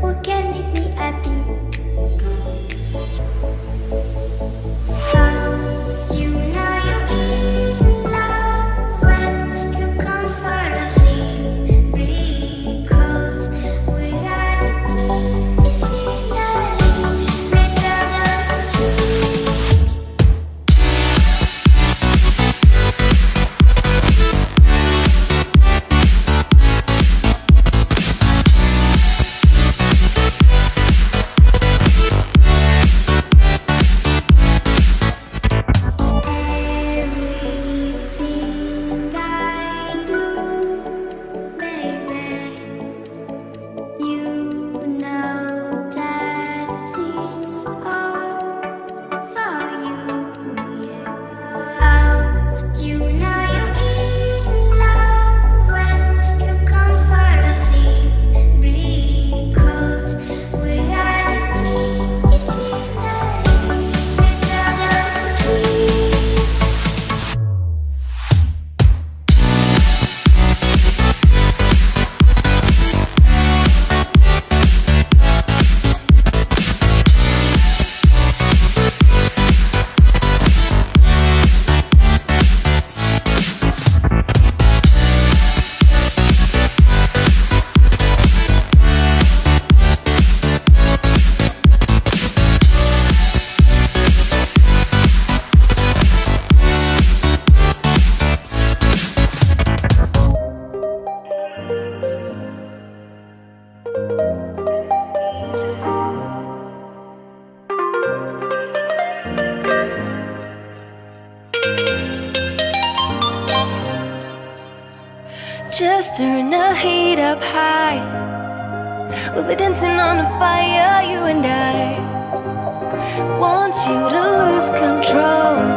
what can make me happy? How you know you're in love when you come for the sea? Because we are the deep scenery better than trees. Everything I do, baby, you know that it's all for you, yeah. Oh, you know you're in love when you come for the sea. Because we are the deep scenery better than trees. Just turn the heat up high. We'll be dancing on the fire, you and I. Want you to lose control.